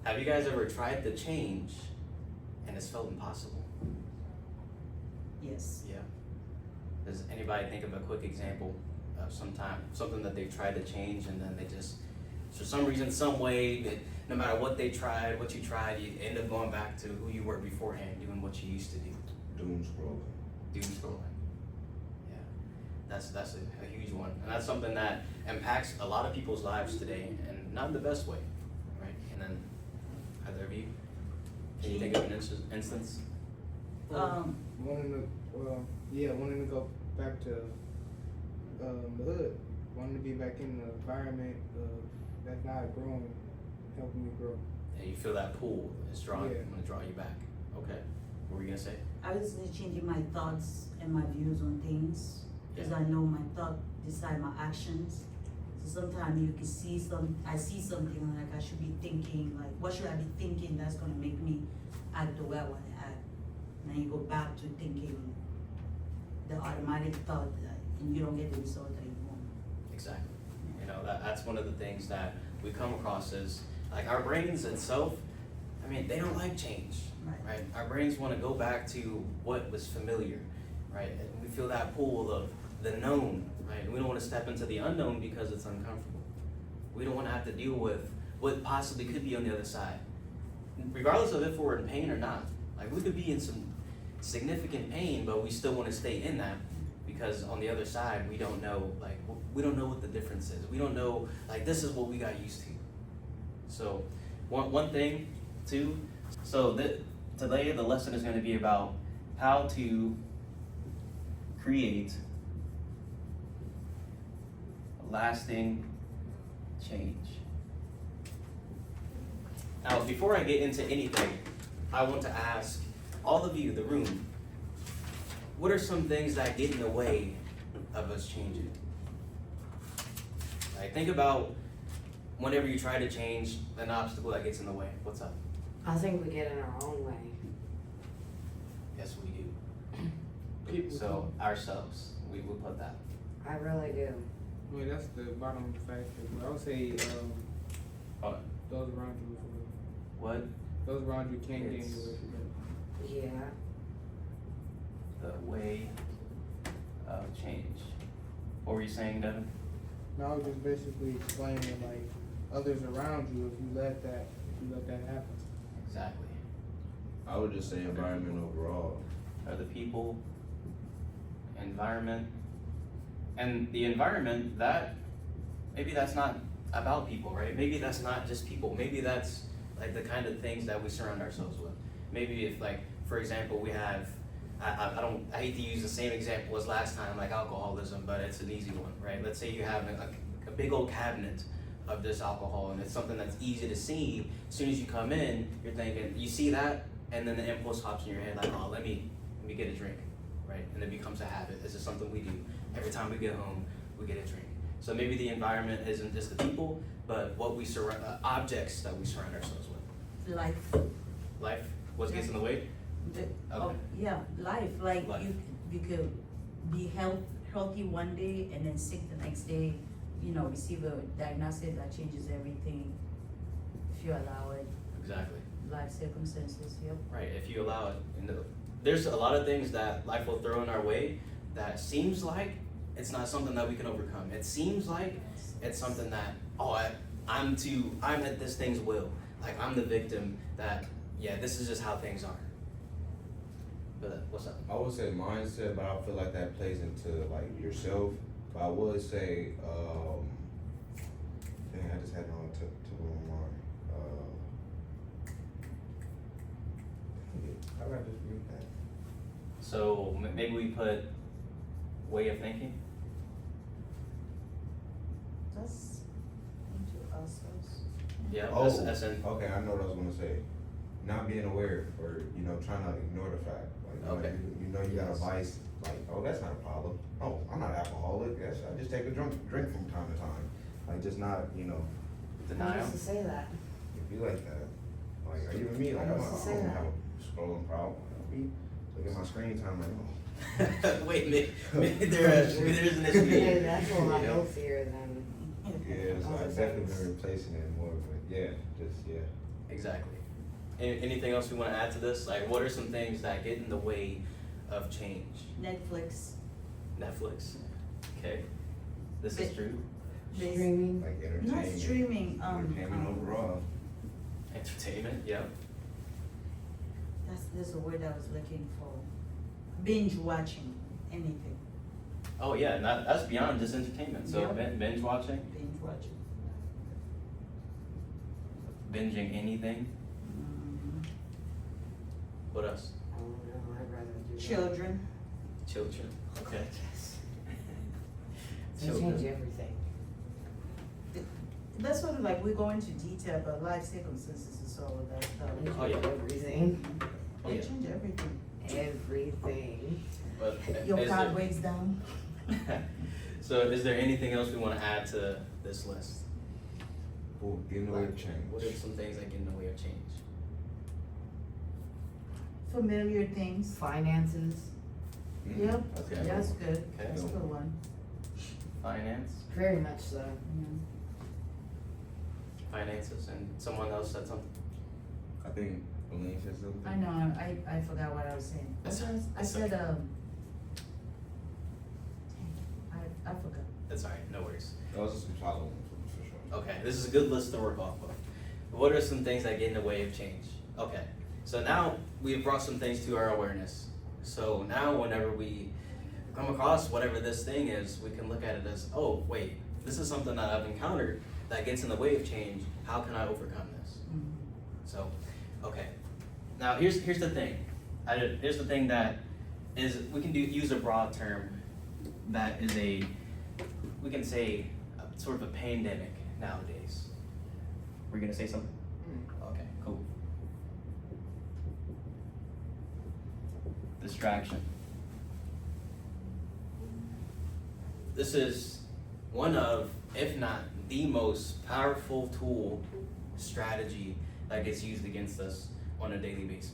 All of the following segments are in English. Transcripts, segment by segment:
Have you guys ever tried to change and it's felt impossible? Yes. Yeah. Does anybody think of a quick example of something that they've tried to change and then they just, for some reason, some way, that no matter what they tried, what you tried, you end up going back to who you were beforehand, doing what you used to do. Doom scrolling. Doom scrolling. Yeah. That's a huge one. And that's something that impacts a lot of people's lives today, and not in the best way, right? And then, either of you, can you think of an instance? Wanting to go back to the hood, wanting to be back in the environment that's not growing, helping me grow. And you feel that pull is drawing, Yeah. going to draw you back. Okay. What were you gonna say? I was changing my thoughts and my views on things, because I know my thought decide my actions. So sometimes you can see I see something like I should be thinking, like what should I be thinking that's gonna make me act the way I wanna act. And then you go back to thinking the automatic thought and you don't get the result that you want. Exactly. You know, that's one of the things that we come across is, like, our brains itself, I mean, they don't like change, right? Our brains want to go back to what was familiar, right? And we feel that pull of the known, right? We don't want to step into the unknown because it's uncomfortable. We don't want to have to deal with what possibly could be on the other side. Regardless of if we're in pain or not. Like, we could be in some significant pain, but we still want to stay in that because on the other side, we don't know, like, we don't know what the difference is. We don't know, like, this is what we got used to. So, one thing, too, so today the lesson is going to be about how to create lasting change. Now, before I get into anything, I want to ask all of you, the room, what are some things that get in the way of us changing? Like, think about whenever you try to change, an obstacle that gets in the way. What's up? I think we get in our own way. Yes, we do. People. So, ourselves, we will put that. I really do. I mean, that's the bottom factor. I would say Oh, those around you, what? those around you can't get in It's- your way. Yeah. The way of change. What were you saying, Devin? No, I was just basically explaining like others around you if you let that happen. Exactly. I would just say environment overall. Other people, environment, and the environment, that maybe that's not about people, right? Maybe that's not just people. Maybe that's like the kind of things that we surround ourselves with. Maybe if, like, for example, we have, I hate to use the same example as last time, like alcoholism, but it's an easy one, right? Let's say you have a big old cabinet of this alcohol and it's something that's easy to see. As soon as you come in, you're thinking, you see that, and then the impulse hops in your head like, oh, let me get a drink, right? And it becomes a habit. This is something we do. Every time we get home, we get a drink. So maybe the environment isn't just the people, but what we surround, objects that we surround ourselves with. Life. Life, what gets in the way? Life. Like Life. you could be healthy one day and then sick the next day. You know, receive a diagnosis that changes everything. If you allow it. Exactly. Life circumstances. Yep. Right, if you allow it. And there's a lot of things that life will throw in our way that seems like it's not something that we can overcome. It seems like it's something that, I'm at this thing's will. Like, I'm the victim that, yeah, this is just how things are. But what's up? I would say mindset, but I feel like that plays into like yourself. But I would say, dang, I just had it on tip of my mind. How about I just read that? So maybe we put way of thinking. Just into ourselves. Yeah, Oh, that's in, okay, I know what I was gonna say. Not being aware, or trying to ignore the fact. Like, Okay. you got a vice. Like, oh, that's not a problem. Oh, I'm not alcoholic. Yes, I just take a drink from time to time. Like, just not, I denial. used to say that. If you like that, like, or even me, like, I I don't used to say have that. a scrolling problem. Look at my screen time, like, oh. Wait, maybe there's an issue Hey, here. that's a lot You know? healthier than. Yeah, so I've definitely been replacing it more, but yeah, just, yeah. Exactly. Anything else we want to add to this? Like, what are some things that get in the way of change? Netflix. Netflix. Okay. This is true. Streaming. Like Not entertainment. streaming, Entertainment overall. Entertainment, yeah. That's a word I was looking for. Binge watching anything. Oh yeah, and that's beyond just entertainment. So Yeah. binge watching, Binge watching. binging anything. Mhm. What else? I don't know, I'd rather do that. Children. Children. Okay. Yes. They Children. change everything. That's sort of like we go into detail, but life circumstances is all of that They stuff. Oh, yeah. change everything. Oh, They yeah. change everything. Everything. But Your is car there- breaks down. So is there anything else we want to add to this list? Ooh, getting away with change. What are some things that get in the way of change? Familiar things. Finances. Yep. Okay. That's good. Okay. That's a good one. Finance, Very much so. Yeah. finances, and someone else said something. I think Elaine said something. I know, I forgot what I was saying. That's- I that's said, okay. I forgot. That's all right, no worries. Those are some solid ones for sure. Okay, this is a good list to work off of. What are some things that get in the way of change? Okay, so now we've brought some things to our awareness. So now whenever we come across whatever this thing is, we can look at it as, oh, wait, this is something that I've encountered that gets in the way of change. How can I overcome this? Mhm. So, okay. Now here's the thing. Here's the thing that is, we can use a broad term that is we can say sort of a pandemic nowadays. We're gonna say something? Okay, cool. Distraction. This is one of, if not the most powerful tool, strategy that gets used against us on a daily basis.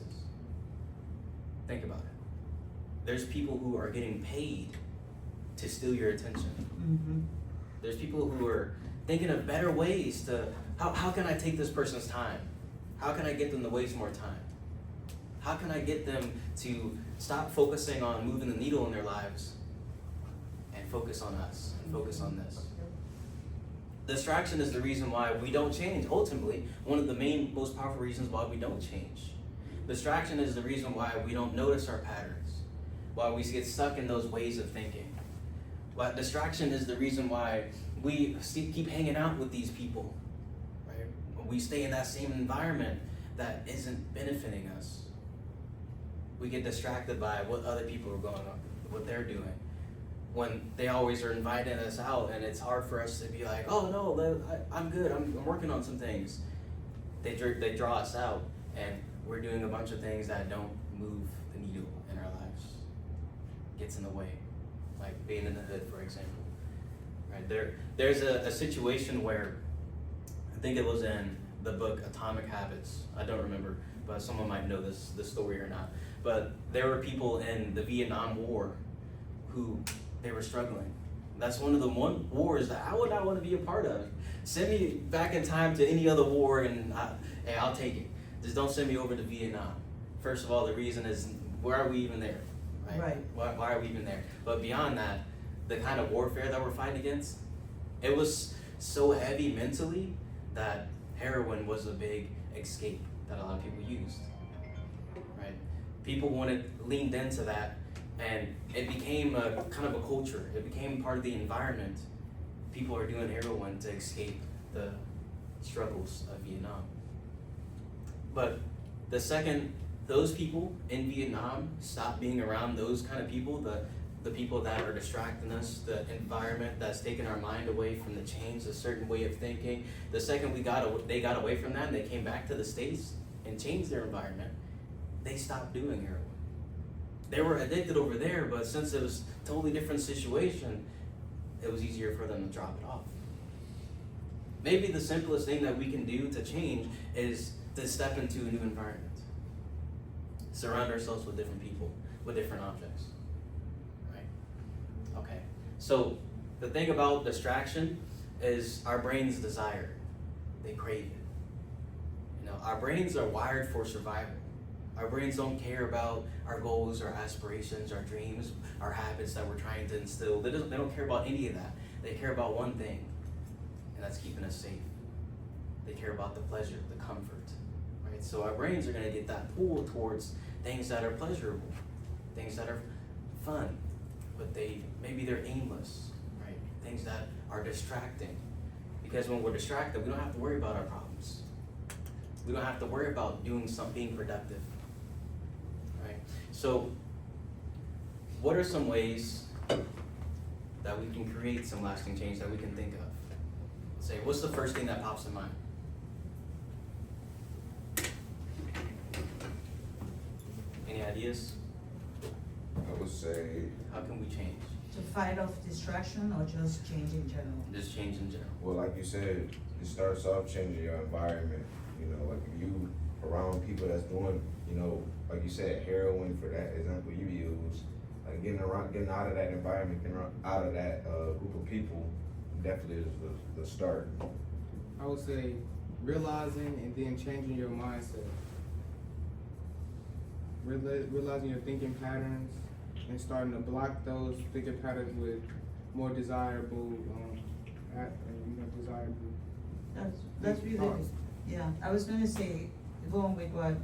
Think about it. There's people who are getting paid to steal your attention. Mhm. There's people who are thinking of better ways to, how can I take this person's time? How can I get them to waste more time? How can I get them to stop focusing on moving the needle in their lives and focus on us and focus on this? Distraction is the reason why we don't change. Ultimately, one of the main, most powerful reasons why we don't change. Distraction is the reason why we don't notice our patterns, why we get stuck in those ways of thinking. But distraction is the reason why we keep hanging out with these people, right? We stay in that same environment that isn't benefiting us. We get distracted by what other people are going on, what they're doing. When they always are inviting us out, and it's hard for us to be like, oh no, I'm good, I'm working on some things. They draw us out, and we're doing a bunch of things that don't move the needle in our lives. Gets in the way, like being in the hood, for example. Right there's a situation where, I think it was in the book Atomic Habits. I don't remember, but someone might know this story or not. But there were people in the Vietnam War who they were struggling. That's one of the wars that I would not want to be a part of. Send me back in time to any other war, and hey, I'll take it. Just don't send me over to Vietnam. First of all, the reason is, where are we even there? Right. Why are we even there? But beyond that, the kind of warfare that we're fighting against, it was so heavy mentally that heroin was a big escape that a lot of people used. Right? People leaned into that, and it became a kind of a culture. It became part of the environment. People are doing heroin to escape the struggles of Vietnam. But the second those people in Vietnam stop being around those kind of people, the people that are distracting us, the environment that's taking our mind away from the change, a certain way of thinking. The second they got away from that and they came back to the States and changed their environment, they stopped doing heroin. They were addicted over there, but since it was a totally different situation, it was easier for them to drop it off. Maybe the simplest thing that we can do to change is to step into a new environment. Surround ourselves with different people, with different objects. Right? Okay. So the thing about distraction is our brains desire it. They crave it. You know, our brains are wired for survival. Our brains don't care about our goals, our aspirations, our dreams, our habits that we're trying to instill. They don't care about any of that. They care about one thing, and that's keeping us safe. They care about the pleasure, the comfort, right? So our brains are gonna get that pull towards things that are pleasurable, things that are fun, but maybe they're aimless, right? Things that are distracting. Because when we're distracted, we don't have to worry about our problems. We don't have to worry about doing something productive, right? So, what are some ways that we can create some lasting change that we can think of? Say, what's the first thing that pops in mind? Any ideas? I would say, How can we change? To fight off distraction or just change in general? Just change in general. well, like you said, it starts off changing your environment. You know, like if you around people that's doing, you know, like you said, heroin for that example you use, like getting out of that environment, out of that group of people, definitely is the start. I would say realizing and then changing your mindset. Realizing your thinking patterns and starting to block those thinking patterns with more desirable, desirable. That's really thoughts. good. Yeah, I was gonna say, going with what,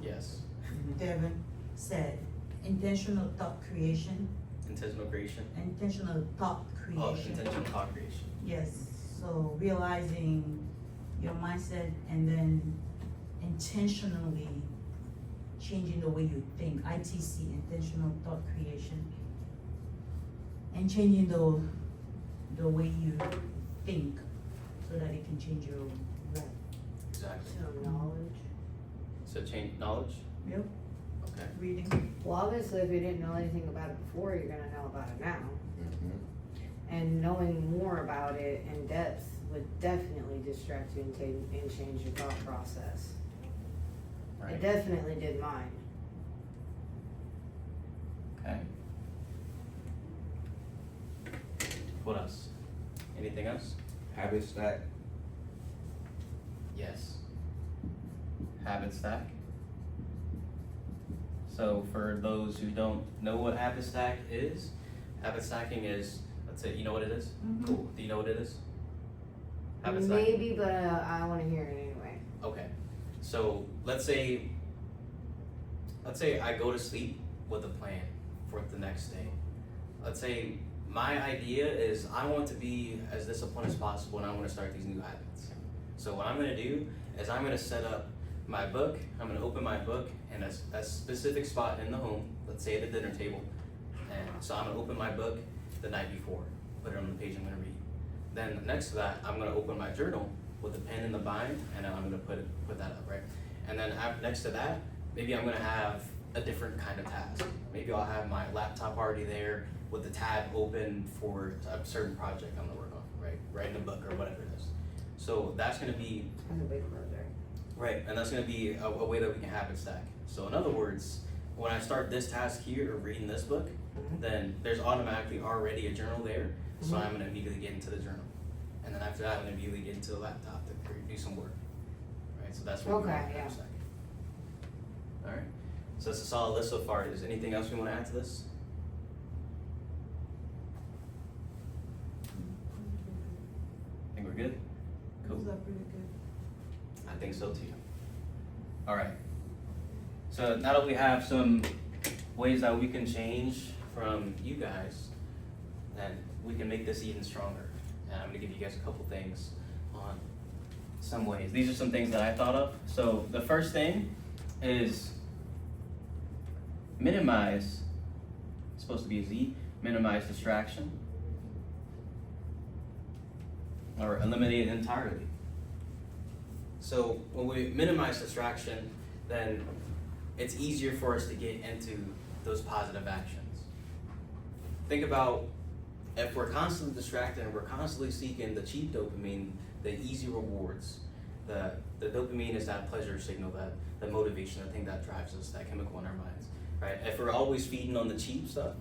Yes. Devin said, intentional thought creation, Intentional creation. intentional thought Oh, creation. intentional thought creation. Yes, so realizing your mindset and then intentionally changing the way you think, ITC, intentional thought creation. And changing the way you think so that it can change your life. Exactly. So knowledge. So change knowledge. Yep, Okay. reading. Well, obviously, if you didn't know anything about it before, you're gonna know about it now. Mm-hmm. And knowing more about it in depth would definitely distract you and change your thought process. It Right. definitely did mine. Okay. What else? Anything else? Habit stack. Yes. Habit stack. So for those who don't know what habit stack is, habit stacking is, let's say, you know what it is? Mhm. Cool. Do you know what it is? Habit stacking. Maybe, but I wanna hear it anyway. Okay. So let's say I go to sleep with a plan for the next day. Let's say my idea is I want to be as disciplined as possible and I want to start these new habits. So what I'm going to do is I'm going to set up my book. I'm going to open my book in a specific spot in the home, let's say at the dinner table. And so I'm going to open my book the night before, put it on the page I'm going to read. Then next to that, I'm going to open my journal with a pen in the bind, and then I'm going to put that up, right? And then next to that, maybe I'm going to have a different kind of task. Maybe I'll have my laptop already there with the tab open for a certain project I'm gonna work on, right? Writing a book or whatever it is. So that's gonna be, That's a big project. right, and that's gonna be a way that we can habit stack. So in other words, when I start this task here or reading this book, Mhm. then there's automatically already a journal there, so Mhm. I'm gonna immediately get into the journal. And then after that, I'm gonna immediately get into the laptop to do some work, right? So that's what we Okay, want yeah. habit stacking. All right, so it's a solid list so far. Is there anything else we wanna add to this? Think we're good? Cool. Those are pretty good. I think so too. All right. So now that we have some ways that we can change from you guys, then we can make this even stronger. And I'm gonna give you guys a couple things on some ways. These are some things that I thought of. So the first thing is minimize, it's supposed to be a Z, minimize distraction. Or eliminate it entirely. So when we minimize distraction, then it's easier for us to get into those positive actions. Think about if we're constantly distracted and we're constantly seeking the cheap dopamine, the easy rewards, the dopamine is that pleasure signal, that the motivation, the thing that drives us, that chemical in our minds, right? If we're always feeding on the cheap stuff,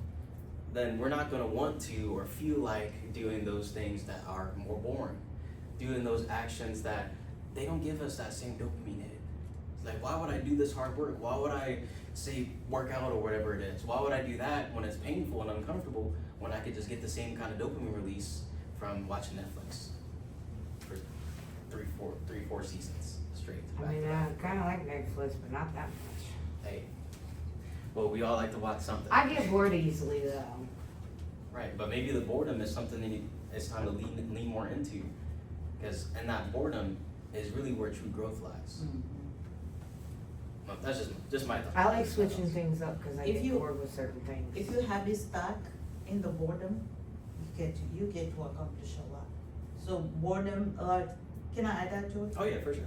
then we're not gonna want to or feel like doing those things that are more boring. doing those actions that they don't give us that same dopamine hit. It's like, why would I do this hard work? Why would I say work out or whatever it is? Why would I do that when it's painful and uncomfortable when I could just get the same kind of dopamine release from watching Netflix for three, four seasons straight? I mean, I kinda like Netflix, but not that much. Hey, well, we all like to watch something. I get bored easily though. Right, but maybe the boredom is something that it's time to lean more into, because in that boredom is really where true growth lies. Well, that's just my thought. I like switching things up because I If get you- bored with certain things. If you have it stuck in the boredom, you get to accomplish a lot. So boredom, can I add that to it? Oh yeah, for sure.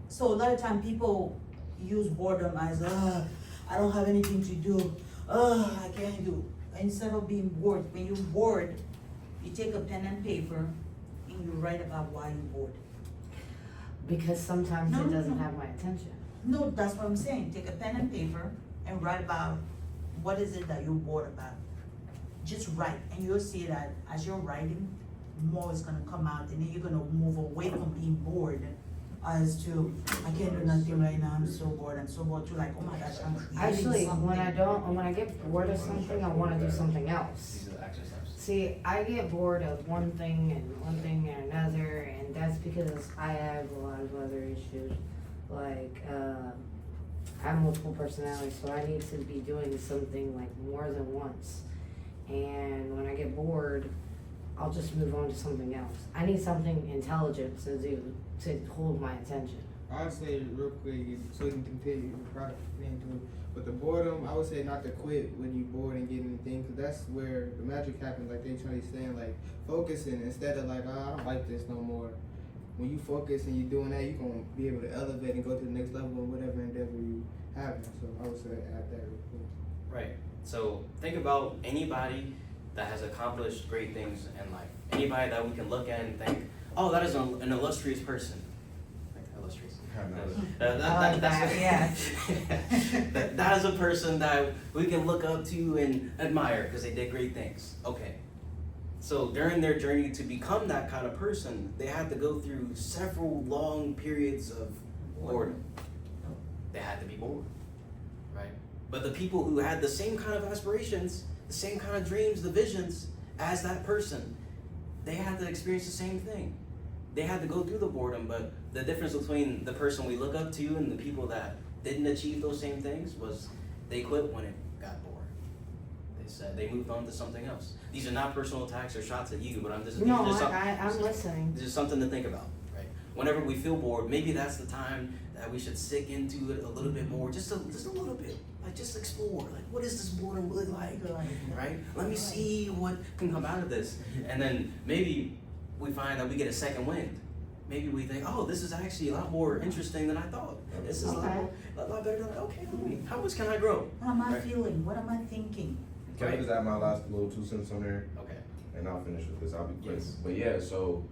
So a lot of time people use boredom as, I don't have anything to do, I can't do. Instead of being bored, when you're bored, you take a pen and paper and you write about why you're bored. Because sometimes No, it doesn't no. have my attention. No, that's what I'm saying, take a pen and paper and write about what is it that you're bored about. Just write, and you'll see that as you're writing, more is gonna come out, and then you're gonna move away from being bored as to, I can't do nothing right now, I'm so bored, to like, oh my gosh, I'm creating Actually, when something. I get bored of something, I wanna do something else. These are the action steps. See, I get bored of one thing and another, and that's because I have a lot of other issues. Like, I have multiple personalities, so I need to be doing something like more than once. And when I get bored, I'll just move on to something else. I need something intelligent to do to hold my attention. I would say real quick, so you can continue the product into it. But the boredom, I would say not to quit when you're bored and getting anything, because that's where the magic happens. Like they trying to saying, like focusing instead of like, I don't like this no more. When you focus and you're doing that, you're gonna be able to elevate and go to the next level in whatever endeavor you have. So I would say add that real quick. Right. So think about anybody that has accomplished great things in life. Anybody that we can look at and think, oh, that is an illustrious person. Like illustrious. I like that, yeah. That is a person that we can look up to and admire because they did great things. Okay. So during their journey to become that kind of person, they had to go through several long periods of boredom. They had to be bored, right? But the people who had the same kind of aspirations, the same kind of dreams, the visions as that person, they had to experience the same thing. They had to go through the boredom, but the difference between the person we look up to and the people that didn't achieve those same things was they quit when it got bored. They said they moved on to something else. These are not personal attacks or shots at you, but I'm just No, these are some- I'm listening. This is something to think about, right? Whenever we feel bored, maybe that's the time that we should stick into it a little bit more, just a little bit. Like just explore, like what is this boredom really like, right? Let me see what can come out of this. And then maybe we find that we get a second wind. Maybe we think, oh, this is actually a lot more interesting than I thought. This is a lot better than, okay, how much can I grow? What am I Right. feeling? What am I thinking? Can I just add my last little 2 cents on there? Okay. And I'll finish with this, I'll be quick. Yes. But yeah, so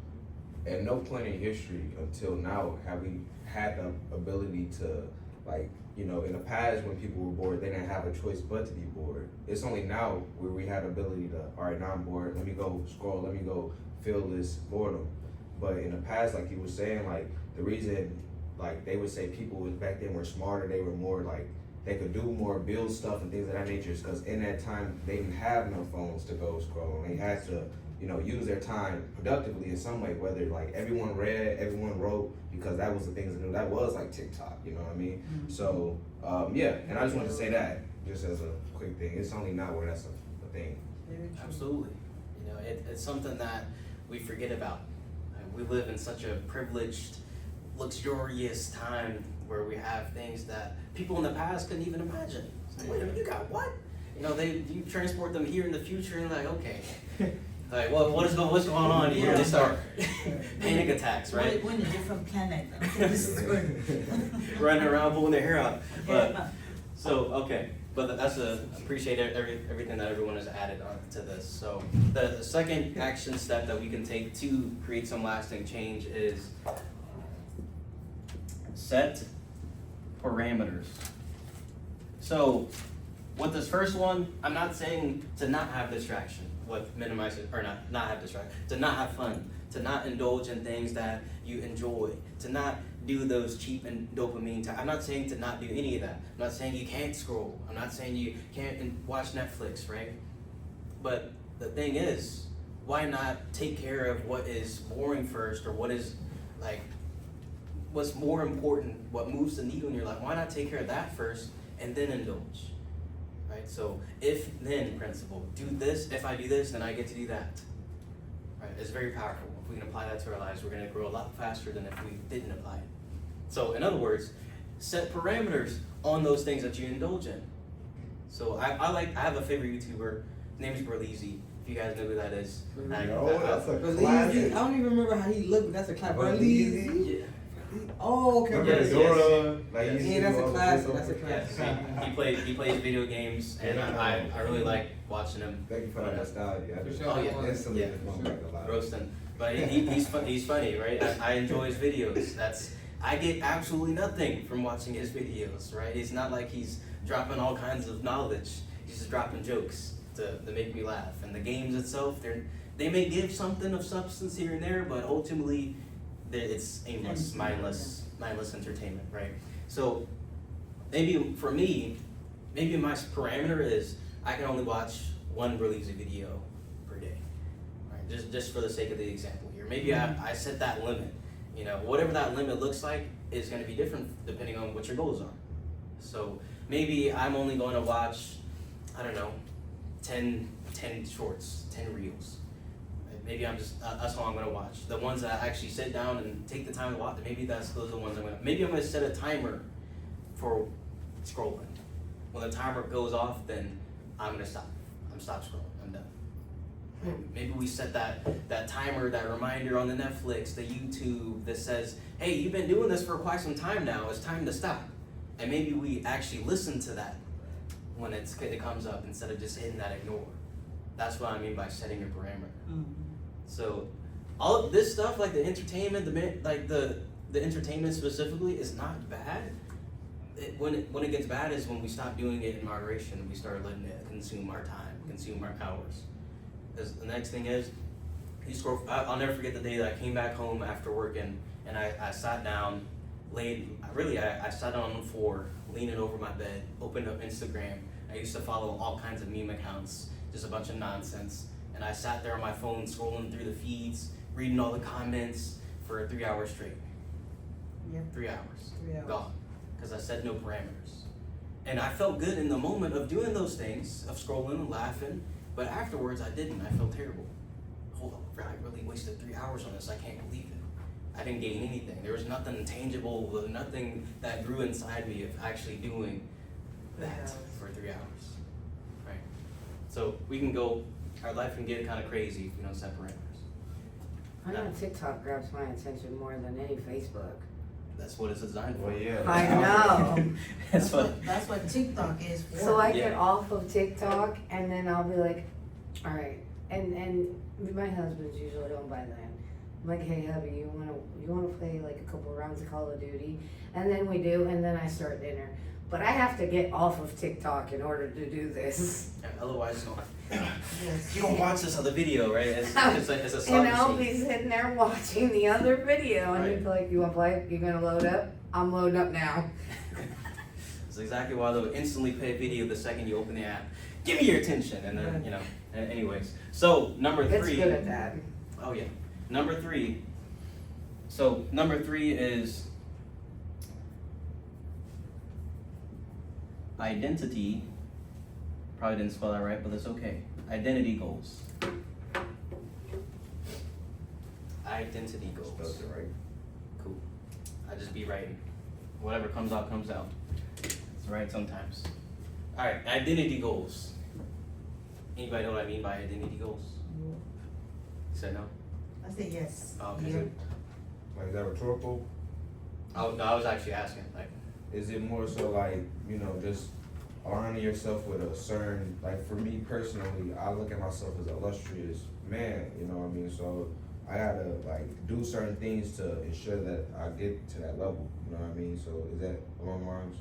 at no point in history until now have we had the ability to, like, you know, in the past when people were bored, they didn't have a choice but to be bored. It's only now where we had the ability to, all right, now I'm bored, let me go scroll, let me go feel this boredom. But in the past, like you were saying, like the reason, like they would say people back then were smarter, they were more like, they could do more, build stuff and things of that nature, is because in that time they didn't have no phones to go scroll. They had to, you know, use their time productively in some way, whether like everyone read, everyone wrote, because that was the things to do. That was like TikTok, you know what I mean? Mm-hmm. So yeah, and I just wanted to say that just as a quick thing. It's only now where that's a thing. Very true. Absolutely. You know, it's something that we forget about. We live in such a privileged, luxurious time where we have things that people in the past couldn't even imagine. It's like, wait a minute, you got what? You know, you transport them here in the future and like, okay. Like, what's going on here? Yeah. They start panic attacks, right? We're in a different planet. This is good. Running around pulling their hair out. But Yeah. so okay, but that's appreciate everything that everyone has added on to this. So the second action step that we can take to create some lasting change is set parameters. So with this first one, I'm not saying to not have distraction, minimize it or not have distraction, to not have fun. to not indulge in things that you enjoy, to not do those cheap and dopamine. I'm not saying to not do any of that. I'm not saying you can't scroll. I'm not saying you can't watch Netflix, right? But the thing is, why not take care of what is boring first, or what is like, what's more important, what moves the needle in your life? Why not take care of that first and then indulge, right? So if then principle, do this, if I do this, then I get to do that, right? It's very powerful. If we can apply that to our lives, we're gonna grow a lot faster than if we didn't apply it. So in other words, set parameters on those things that you indulge in. So I have a favorite YouTuber, his name is Berleezy. If you guys know who that is. That's a Berleezy, classic. I don't even remember how he looked, but that's a classic. Berleezy? Berleezy. Yeah. Oh, okay. Remember Yes, the yes. Dora? Like, Yes. you Yeah, see that's a all the classic, voiceovers? that's a Yes, classic. he plays video games, and I really like watching him. Thank you for that nostalgia. I just For sure. instantly Yeah. just went back a lot. Roasting, but he's funny, right? I enjoy his videos. I get absolutely nothing from watching his videos, right? It's not like he's dropping all kinds of knowledge. He's just dropping jokes to make me laugh. And the games itself, they may give something of substance here and there, but ultimately, it's aimless, mindless entertainment, right? So maybe for me, maybe my parameter is I can only watch one Berleezy video per day, right? Just for the sake of the example here. Maybe I set that limit. You know, whatever that limit looks like is going to be different depending on what your goals are. So maybe I'm only going to watch, I don't know, 10 shorts, 10 reels. Maybe that's all I'm gonna watch. The ones that I actually sit down and take the time to watch, maybe those are the ones maybe I'm gonna set a timer for scrolling. When the timer goes off, then I'm gonna stop. Stop scrolling, I'm done. Maybe we set that timer, that reminder on the Netflix, the YouTube that says, hey, you've been doing this for quite some time now, it's time to stop. And maybe we actually listen to that when it comes up instead of just hitting that ignore. That's what I mean by setting a parameter. Mm-hmm. So all of this stuff, like the entertainment, the entertainment specifically, is not bad. When it gets bad is when we stop doing it in moderation and we start letting it consume our time, consume our hours. Because the next thing is, I'll never forget the day that I came back home after working and I sat down, I sat down on the floor, leaning over my bed, opened up Instagram. I used to follow all kinds of meme accounts, just a bunch of nonsense. And I sat there on my phone scrolling through the feeds, reading all the comments for 3 hours straight. Yeah. 3 hours. 3 hours. Gone. Because I set no parameters. And I felt good in the moment of doing those things, of scrolling and laughing, but afterwards I didn't. I felt terrible. Hold on, I really wasted 3 hours on this. I can't believe it. I didn't gain anything. There was nothing tangible, nothing that grew inside me of actually doing that for 3 hours. Right? So we can go, our life can get kind of crazy if we don't set parameters. I know TikTok grabs my attention more than any Facebook. That's what it's designed for. Well, yeah. I know. That's what. That's what TikTok is for. So I get Yeah. off of TikTok and then I'll be like, all right. And my husband's usually on by then. I'm like, hey hubby, you wanna play like a couple rounds of Call of Duty? And then we do, and then I start dinner. But I have to get off of TikTok in order to do this. Otherwise, Yes. you don't watch this other video, right? It's a slot And I'll machine. be sitting there watching the other video, and Right. you'd be like, you wanna play? You gonna load up? I'm loading up now. It's exactly why they'll instantly play a video the second you open the app. Give me your attention, and then anyways. So number It's three. good at that. Oh yeah, number three. So number three is identity. Probably didn't spell that right, but that's okay. Identity goals. Identity goals. Spelled it right. Cool. I just be writing. Whatever comes out, comes out. It's right sometimes. Alright, identity goals. Anybody know what I mean by identity goals? You said no? I say yes. Oh, okay. Is it, like, is that rhetorical? Oh, no, I was actually asking, like, Is it more so like, just aligning yourself with a certain, like for me personally, I look at myself as an illustrious man, you know what I mean? So I gotta like do certain things to ensure that I get to that level, you know what I mean? So is that along the lines?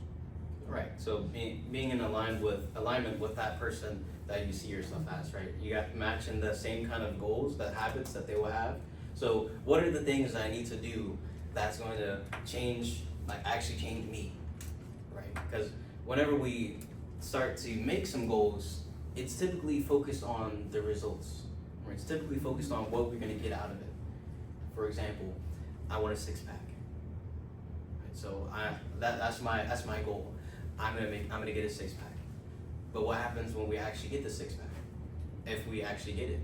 right, so being in alignment with that person that you see yourself as, right? You got matching the same kind of goals, the habits that they will have. So what are the things that I need to do that's going to change, like actually change me, right? Because whenever we start to make some goals, it's typically focused on the results, right? It's typically focused on what we're gonna get out of it. For example, I want a six pack. Right? So that's my goal. I'm gonna get a six pack. But what happens when we actually get the six pack? If we actually get it,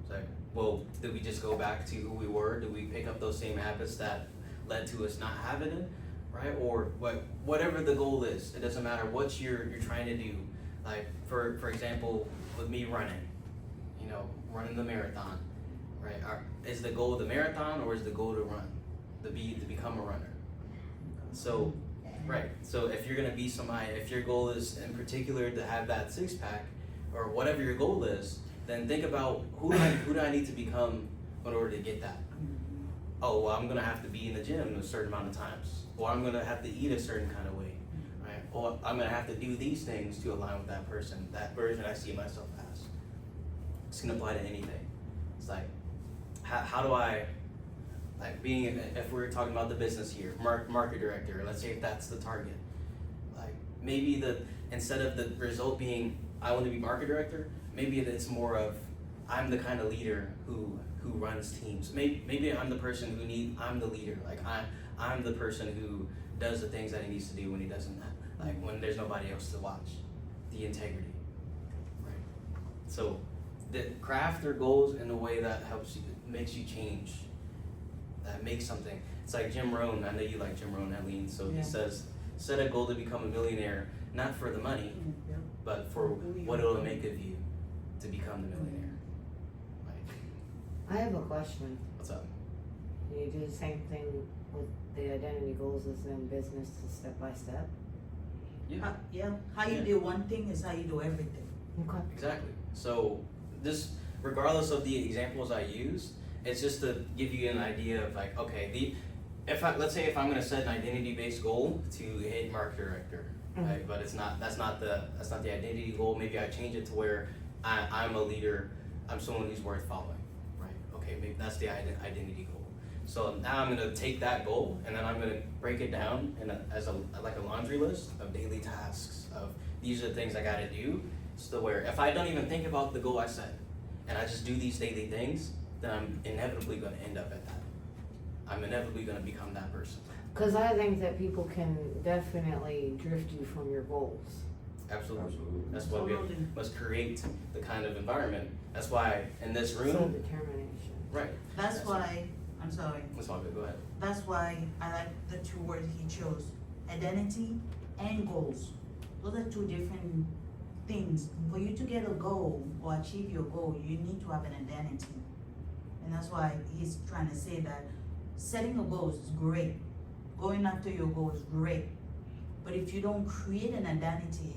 it's like, well, did we just go back to who we were? Did we pick up those same habits that led to us not having it, right? Or whatever the goal is, it doesn't matter what you're trying to do. Like for example, with me running, running the marathon, right? Is the goal the marathon or is the goal to run, to become a runner? So, right. So if you're gonna be somebody, if your goal is in particular to have that six pack, or whatever your goal is, then think about who do I need to become in order to get that? Oh, well, I'm gonna have to be in the gym a certain amount of times, or I'm gonna have to eat a certain kind of way, right? Or I'm gonna have to do these things to align with that person, that version I see myself as. It's gonna apply to anything. It's like, how do I, like being, if we're talking about the business here, market director, let's say if that's the target, like maybe instead of the result being I want to be market director, maybe it's more of I'm the kind of leader who runs teams. Maybe I'm the person I'm the leader. Like I'm the person who does the things that he needs to do when he doesn't, like when there's nobody else to watch. The integrity, right? So craft their goals in a way that makes you change, that makes something. It's like Jim Rohn. I know you like Jim Rohn, Eileen. So he says, set a goal to become a millionaire, not for the money, but for what it'll make of you to become the millionaire. Like, I have a question. what's up? You do the same thing with the identity goals as in business, step by step? Yeah. How you do one thing is how you do everything. Okay. Exactly. So this, regardless of the examples I use, it's just to give you an idea of like, okay, let's say if I'm gonna set an identity-based goal to hit market director, right? But that's not the identity goal. Maybe I change it to where I'm a leader. I'm someone who's worth following, right? Okay, maybe that's the identity goal. So now I'm gonna take that goal and then I'm gonna break it down as a laundry list of daily tasks of these are the things I gotta do. So where if I don't even think about the goal I set and I just do these daily things, then I'm inevitably gonna end up at that. I'm inevitably gonna become that person. Because I think that people can definitely drift you from your goals. Absolutely. That's why we must create the kind of environment. That's why in this room. Some determination. Right. That's why, I'm sorry. That's all good. Go ahead. That's why I like the two words he chose, identity and goals. Those are two different things. For you to get a goal or achieve your goal, you need to have an identity. And that's why he's trying to say that setting a goal is great. Going after your goal is great. But if you don't create an identity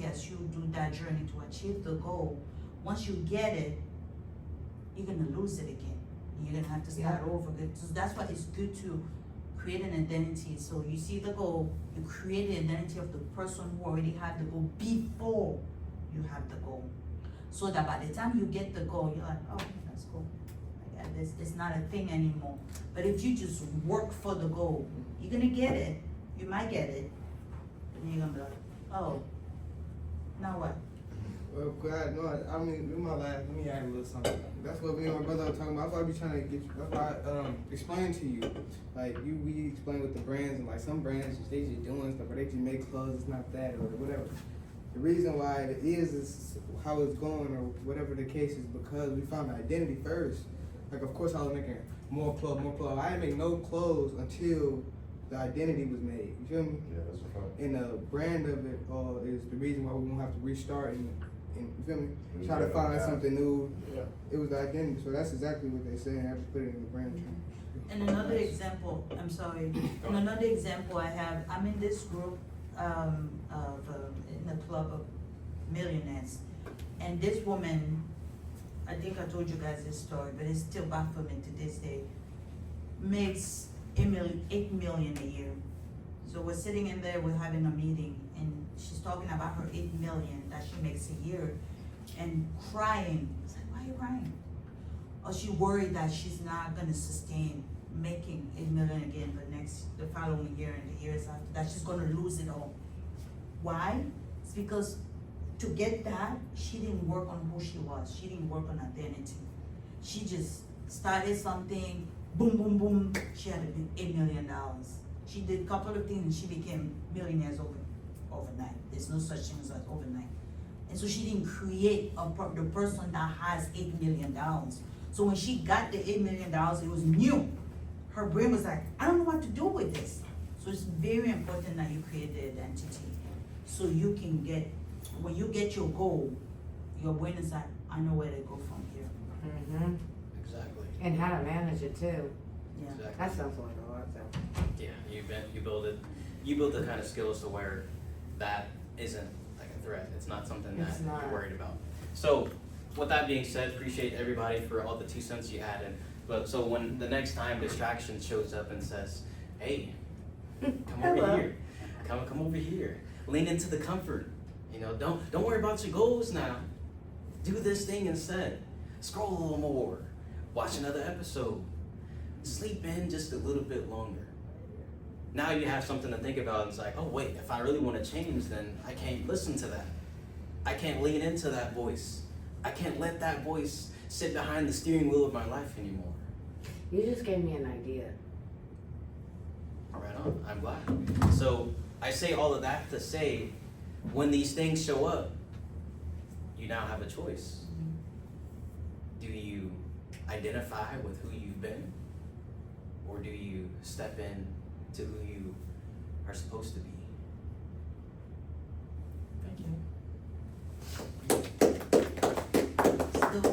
as you do that journey to achieve the goal, once you get it, you're gonna lose it again. You're gonna have to start over. So that's why it's good to create an identity. So you see the goal, you create the identity of the person who already had the goal before you have the goal. So that by the time you get the goal, you're like, oh, that's cool. I got this. It's not a thing anymore. But if you just work for the goal, you're gonna get it. You might get it. And you're gonna be like, oh, now what? Well, God, no, I mean, in my life, let me add a little something. That's what me and my brother are talking about. That's why I be trying to get you, that's why I explain to you. Like, we explain with the brands, and like some brands, they just doing stuff, or they just make clothes, it's not that, or whatever. The reason why it is how it's going, or whatever the case is, because we found the identity first. Like, of course, I was making more clothes. I didn't make no clothes until the identity was made. You feel me? Yeah, that's a fact. And the brand of it is the reason why we won't have to restart and you feel me? Try to find something new. Yeah. It was the identity. So that's exactly what they're saying. I just put it in the brand term. And another example, I'm sorry, and another example I have, I'm in this group in the club of millionaires. And this woman, I think I told you guys this story, but it's still baffling to this day, makes $8 million a year. So we're sitting in there, we're having a meeting, and she's talking about her $8 million that she makes a year, and crying. I was like, why are you crying? or she worried that she's not gonna sustain making 8 million again the following year and the years after that, she's gonna lose it all. Why? It's because to get that, she didn't work on who she was. She didn't work on identity. She just started something, boom, boom, boom. She had $8 million. She did a couple of things and she became millionaires overnight. There's no such thing as overnight. And so she didn't create the person that has $8 million. So when she got the $8 million, it was new. Her brain was like, I don't know what to do with this. So it's very important that you create the identity. So you can when you get your goal, your brain is like, I know where to go from here. Mm-hmm. Exactly. And how to manage it too. Yeah. Exactly. That sounds like a lot though. Yeah, you build the kind of skills to where that isn't like a threat. It's not something that It's not. you're worried about. So, with that being said, appreciate everybody for all the 2 cents you added. But so when the next time distraction shows up and says, "Hey, come over Hello. here, come over here," lean into the comfort. You know, don't worry about your goals now. Do this thing instead. Scroll a little more. Watch another episode. Sleep in just a little bit longer. Now you have something to think about. It's like, oh wait, if I really want to change, then I can't listen to that. I can't lean into that voice. I can't let that voice sit behind the steering wheel of my life anymore. You just gave me an idea. Right on, I'm glad. So I say all of that to say, when these things show up, you now have a choice. Do you identify with who you've been? Or do you step in to who you are supposed to be? Thank you. Still